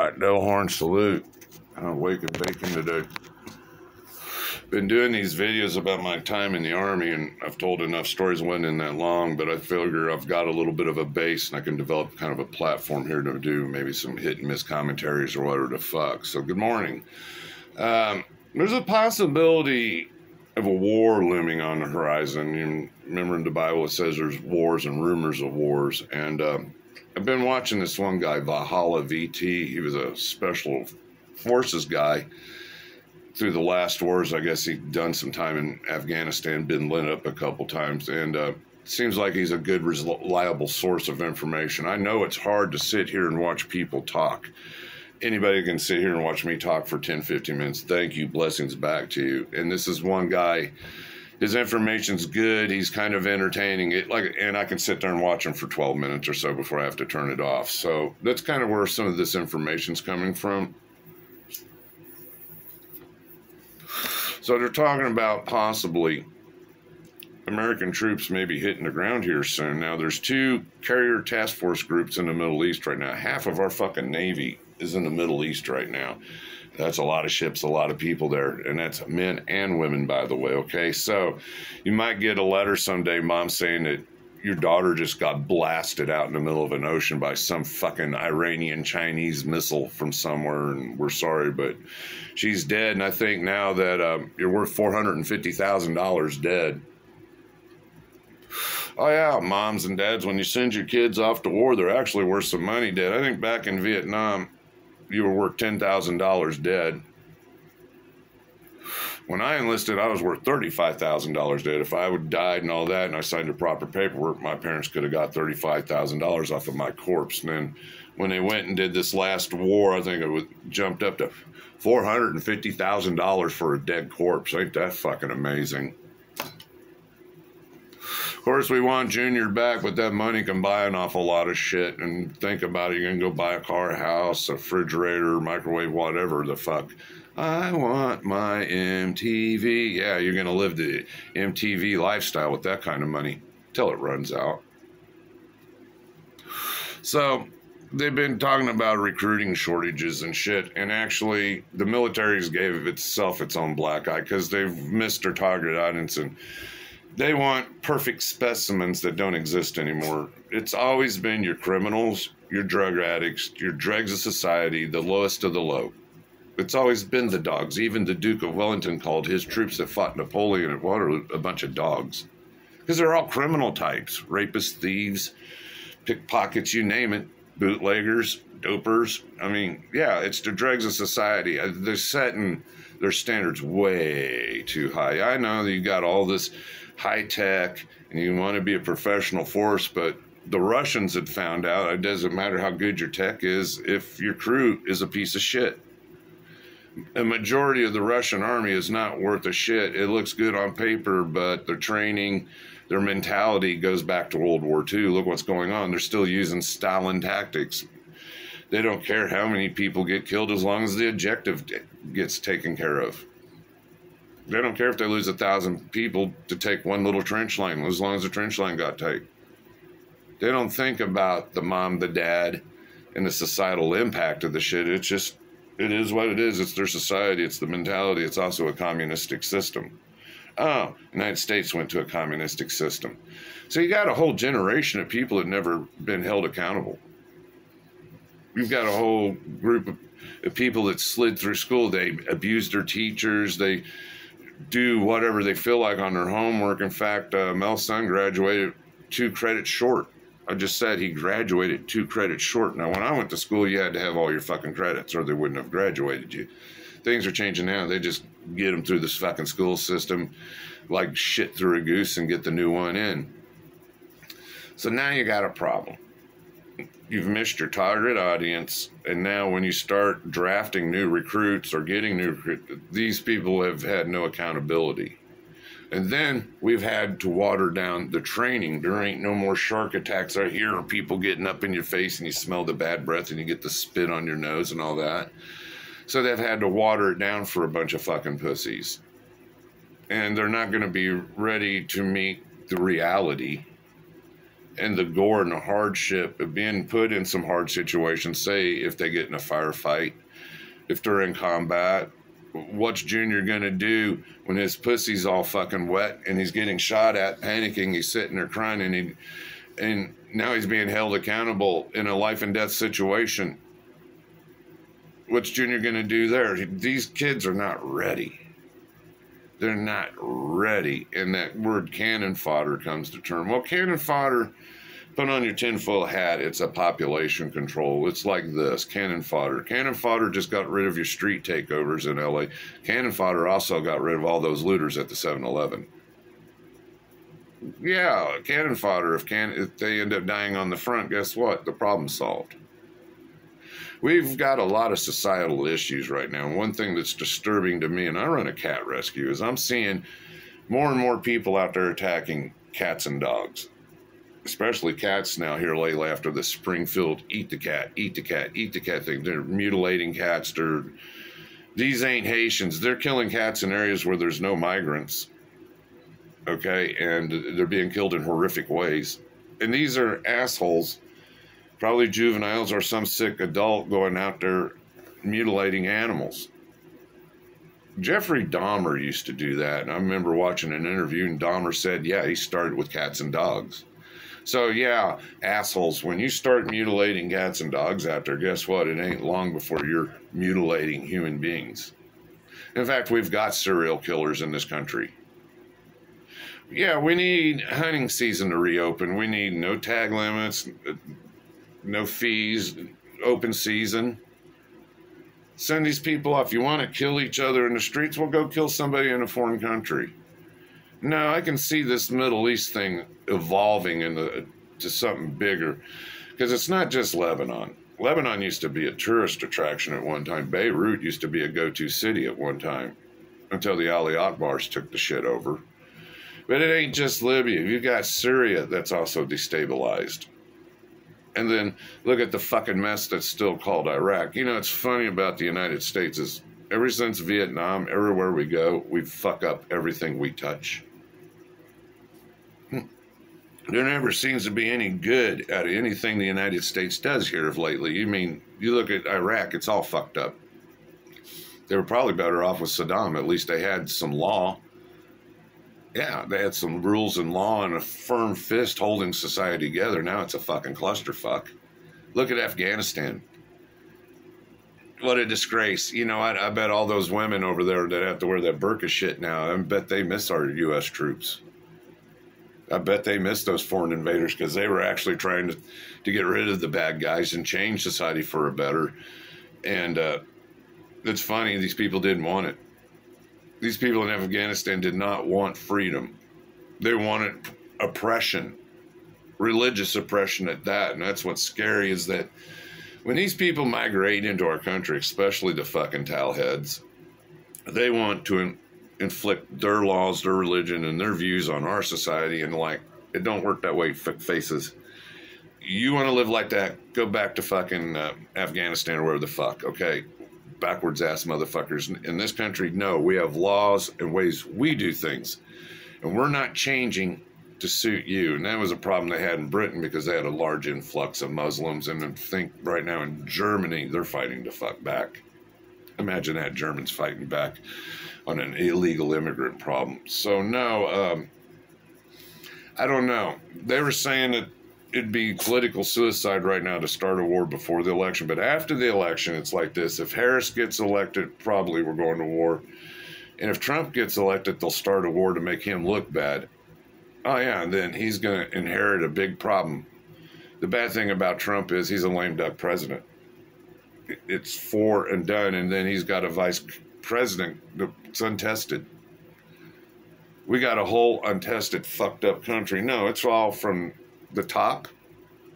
Alright, no horn salute. I'm wake and bacon today. Been doing these videos about my time in the Army, and I've told enough stories. Wasn't in that long, but I figure I've got a little bit of a base, and I can develop kind of a platform here to do maybe some hit and miss commentaries or whatever the fuck. So good morning. There's a possibility of a war looming on the horizon. You remember in the Bible it says there's wars and rumors of wars, and I've been watching this one guy, Valhalla VT. He was a special forces guy through the last wars. I guess he'd done some time in Afghanistan, been lit up a couple times, and seems like he's a good, reliable source of information. I know it's hard to sit here and watch people talk. Anybody can sit here and watch me talk for 10, 15 minutes. Thank you. Blessings back to you. And this is one guy. His information's good. He's kind of entertaining. And I can sit there and watch him for 12 minutes or so before I have to turn it off. So that's kind of where some of this information's coming from. So they're talking about possibly American troops maybe hitting the ground here soon. Now, there's two carrier task force groups in the Middle East right now. Half of our fucking Navy is in the Middle East right now. That's a lot of ships, a lot of people there. And that's men and women, by the way, okay? So you might get a letter someday, Mom, saying that your daughter just got blasted out in the middle of an ocean by some fucking Iranian Chinese missile from somewhere, and we're sorry, but she's dead. And I think now that you're worth $450,000 dead. Oh yeah, moms and dads, when you send your kids off to war, they're actually worth some money dead. I think back in Vietnam, you were worth $10,000 dead. When I enlisted, I was worth $35,000 dead. If I would died and all that, and I signed the proper paperwork, my parents could have got $35,000 off of my corpse. And then when they went and did this last war, I think it jumped up to $450,000 for a dead corpse. Ain't that fucking amazing? Of course, we want Junior back, but that money can buy an awful lot of shit. And think about it, you're going to go buy a car, a house, a refrigerator, microwave, whatever the fuck. I want my MTV. Yeah, you're going to live the MTV lifestyle with that kind of money till it runs out. So they've been talking about recruiting shortages and shit, and actually the military's gave itself its own black eye because they've missed their target audience, and they want perfect specimens that don't exist anymore. It's always been your criminals, your drug addicts, your dregs of society, the lowest of the low. It's always been the dogs. Even the Duke of Wellington called his troops that fought Napoleon at Waterloo a bunch of dogs. Because they're all criminal types. Rapists, thieves, pickpockets, you name it. Bootleggers, dopers. I mean, yeah, it's the dregs of society. They're setting their standards way too high. I know that you got all this high tech and you want to be a professional force, but the Russians had found out it doesn't matter how good your tech is if your crew is a piece of shit. A majority of the Russian army is not worth a shit. It looks good on paper, but their training, their mentality goes back to World War II. Look what's going on. They're still using Stalin tactics. They don't care how many people get killed as long as the objective gets taken care of. They don't care if they lose 1,000 people to take one little trench line, as long as the trench line got tight. They don't think about the mom, the dad, and the societal impact of the shit. It's just, it is what it is. It's their society. It's the mentality. It's also a communistic system. Oh, the United States went to a communistic system. So you got a whole generation of people that never been held accountable. You've got a whole group of people that slid through school. They abused their teachers. They do whatever they feel like on their homework. In fact, Mel's son graduated 2 credits short. I just said he graduated 2 credits short. Now, when I went to school, you had to have all your fucking credits or they wouldn't have graduated you. Things are changing now. They just get them through this fucking school system like shit through a goose and get the new one in. So now you got a problem. You've missed your target audience, and now when you start drafting new recruits or getting new recruits, these people have had no accountability. And then we've had to water down the training. There ain't no more shark attacks out here or people getting up in your face and you smell the bad breath and you get the spit on your nose and all that. So they've had to water it down for a bunch of fucking pussies. And they're not going to be ready to meet the reality and the gore and the hardship of being put in some hard situations, say if they get in a firefight, if they're in combat, what's Junior gonna do when his pussy's all fucking wet and he's getting shot at, panicking, he's sitting there crying, and now he's being held accountable in a life and death situation? What's Junior gonna do there? These kids are not ready. They're not ready. And that word cannon fodder comes to term. Well, cannon fodder, put on your tinfoil hat, it's a population control. It's like this, cannon fodder. Cannon fodder just got rid of your street takeovers in LA. Cannon fodder also got rid of all those looters at the 7-Eleven. Yeah, cannon fodder. If they end up dying on the front, guess what? The problem's solved. We've got a lot of societal issues right now. One thing that's disturbing to me, and I run a cat rescue, is I'm seeing more and more people out there attacking cats and dogs. Especially cats now here lately after the Springfield eat the cat, eat the cat, eat the cat thing. They're mutilating cats. These ain't Haitians. They're killing cats in areas where there's no migrants. Okay, and they're being killed in horrific ways. And these are assholes, probably juveniles or some sick adult going out there mutilating animals. Jeffrey Dahmer used to do that. And I remember watching an interview and Dahmer said, yeah, he started with cats and dogs. So yeah, assholes, when you start mutilating cats and dogs out there, guess what? It ain't long before you're mutilating human beings. In fact, we've got serial killers in this country. Yeah, we need hunting season to reopen. We need no tag limits, no fees, open season. Send these people off. You want to kill each other in the streets? Well, go kill somebody in a foreign country. No, I can see this Middle East thing evolving to something bigger, because it's not just Lebanon. Lebanon used to be a tourist attraction at one time. Beirut used to be a go-to city at one time, until the Ali Akbars took the shit over. But it ain't just Libya. You've got Syria that's also destabilized. And then look at the fucking mess that's still called Iraq. You know, it's funny about the United States is ever since Vietnam, everywhere we go, we fuck up everything we touch. There never seems to be any good out of anything the United States does here of lately. You mean, you look at Iraq, it's all fucked up. They were probably better off with Saddam. At least they had some law. Yeah, they had some rules and law and a firm fist holding society together. Now it's a fucking clusterfuck. Look at Afghanistan. What a disgrace. You know, I bet all those women over there that have to wear that burqa shit now, I bet they miss our U.S. troops. I bet they miss those foreign invaders because they were actually trying to get rid of the bad guys and change society for a better. And it's funny, these people didn't want it. These people in Afghanistan did not want freedom. They wanted oppression, religious oppression at that. And that's what's scary is that when these people migrate into our country, especially the fucking towelheads, they want to inflict their laws, their religion, and their views on our society. And like, it don't work that way, faces. You want to live like that, go back to fucking Afghanistan or wherever the fuck, okay? Backwards ass motherfuckers. In this country, no, we have laws and ways we do things. And we're not changing to suit you. And that was a problem they had in Britain because they had a large influx of Muslims. And I think right now in Germany, they're fighting to fuck back. Imagine that, Germans fighting back on an illegal immigrant problem. So no, I don't know. They were saying that it'd be political suicide right now to start a war before the election. But after the election, it's like this. If Harris gets elected, probably we're going to war. And if Trump gets elected, they'll start a war to make him look bad. Oh, yeah, and then he's going to inherit a big problem. The bad thing about Trump is he's a lame duck president. It's for and done, and then he's got a vice president that's untested. We got a whole untested, fucked up country. No, it's all from the top.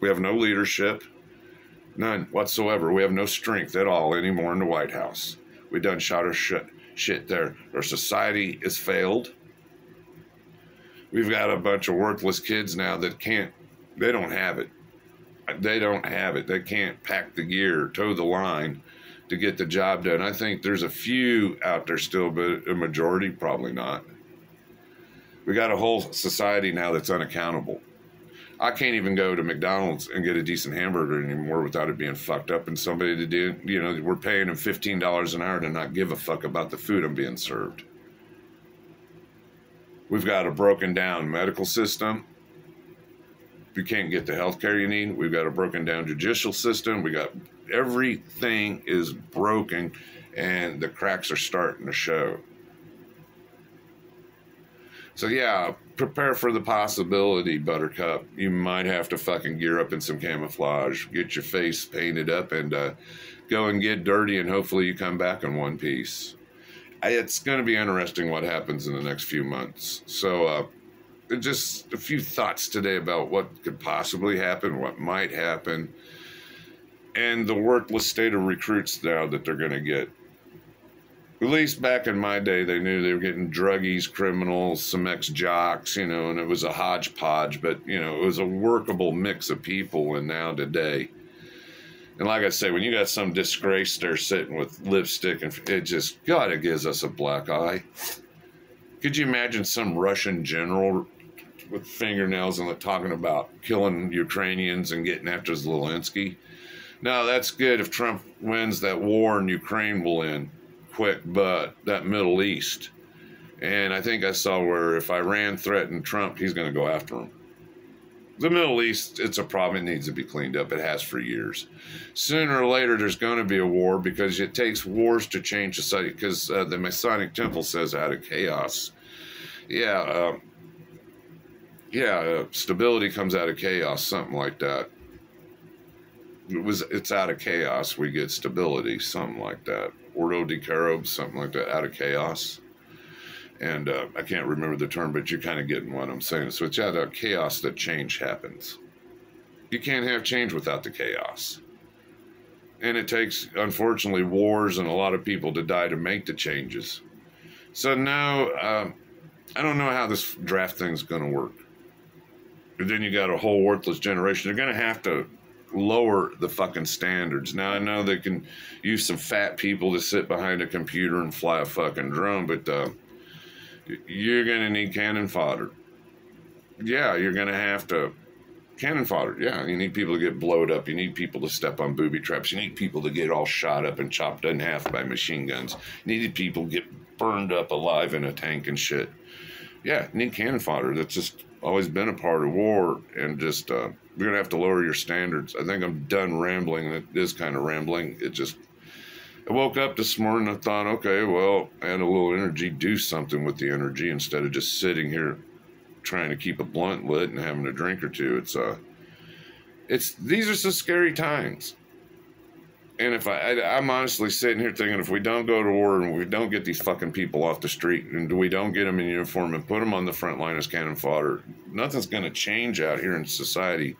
We have no leadership, none whatsoever. We have no strength at all anymore in the White House. We done shot our shit there. Our society has failed. We've got a bunch of worthless kids now that they don't have it. They don't have it. They can't pack the gear, toe the line to get the job done. I think there's a few out there still, but a majority probably not. We got a whole society now that's unaccountable. I can't even go to McDonald's and get a decent hamburger anymore without it being fucked up. And somebody to do, you know, we're paying them $15 an hour to not give a fuck about the food I'm being served. We've got a broken down medical system. You can't get the health care you need. We've got a broken down judicial system. We got everything is broken, and the cracks are starting to show. So yeah, prepare for the possibility, Buttercup. You might have to fucking gear up in some camouflage, get your face painted up, and go and get dirty, and hopefully you come back in one piece. It's going to be interesting what happens in the next few months. So just a few thoughts today about what could possibly happen, what might happen, and the worthless state of recruits now that they're going to get. At least back in my day, they knew they were getting druggies, criminals, some ex-jocks, you know, and it was a hodgepodge, but, you know, it was a workable mix of people. And now today, and like I say, when you got some disgrace there sitting with lipstick, and it just, God, it gives us a black eye. Could you imagine some Russian general with fingernails and talking about killing Ukrainians and getting after Zelensky? No, that's good. If Trump wins that war in Ukraine, will end quick, but that Middle East. And I think I saw where if Iran threatened Trump, he's going to go after him. The Middle East, it's a problem. It needs to be cleaned up. It has for years. Sooner or later, there's going to be a war, because it takes wars to change society, because the Masonic Temple says out of chaos. Stability comes out of chaos, something like that. It's out of chaos we get stability, something like that. Ordo de Carob, something like that, out of chaos. And I can't remember the term, but you're kind of getting what I'm saying. So it's out of chaos that change happens. You can't have change without the chaos. And it takes, unfortunately, wars and a lot of people to die to make the changes. So now, I don't know how this draft thing's going to work. And then you got a whole worthless generation. They're going to have to lower the fucking standards. Now, I know they can use some fat people to sit behind a computer and fly a fucking drone, but you're going to need cannon fodder. Yeah, you're going to have to... Cannon fodder, yeah. You need people to get blowed up. You need people to step on booby traps. You need people to get all shot up and chopped in half by machine guns. You need people to get burned up alive in a tank and shit. Yeah, you need cannon fodder. That's just always been a part of war, and just... You're going to have to lower your standards. I think I'm done rambling. It is kind of rambling. I woke up this morning and I thought, okay, well, add a little energy, do something with the energy instead of just sitting here trying to keep a blunt lit and having a drink or two. These are some scary times. And if I'm honestly sitting here thinking, if we don't go to war and we don't get these fucking people off the street and we don't get them in uniform and put them on the front line as cannon fodder, nothing's going to change out here in society.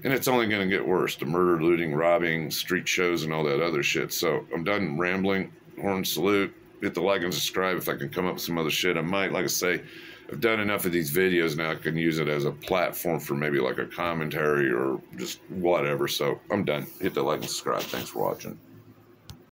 And it's only going to get worse. The murder, looting, robbing, street shows, and all that other shit. So I'm done rambling. Horn salute. Hit the like and subscribe. If I can come up with some other shit, I might. Like I say, I've done enough of these videos now. I can use it as a platform for maybe like a commentary or just whatever. So I'm done. Hit the like and subscribe. Thanks for watching.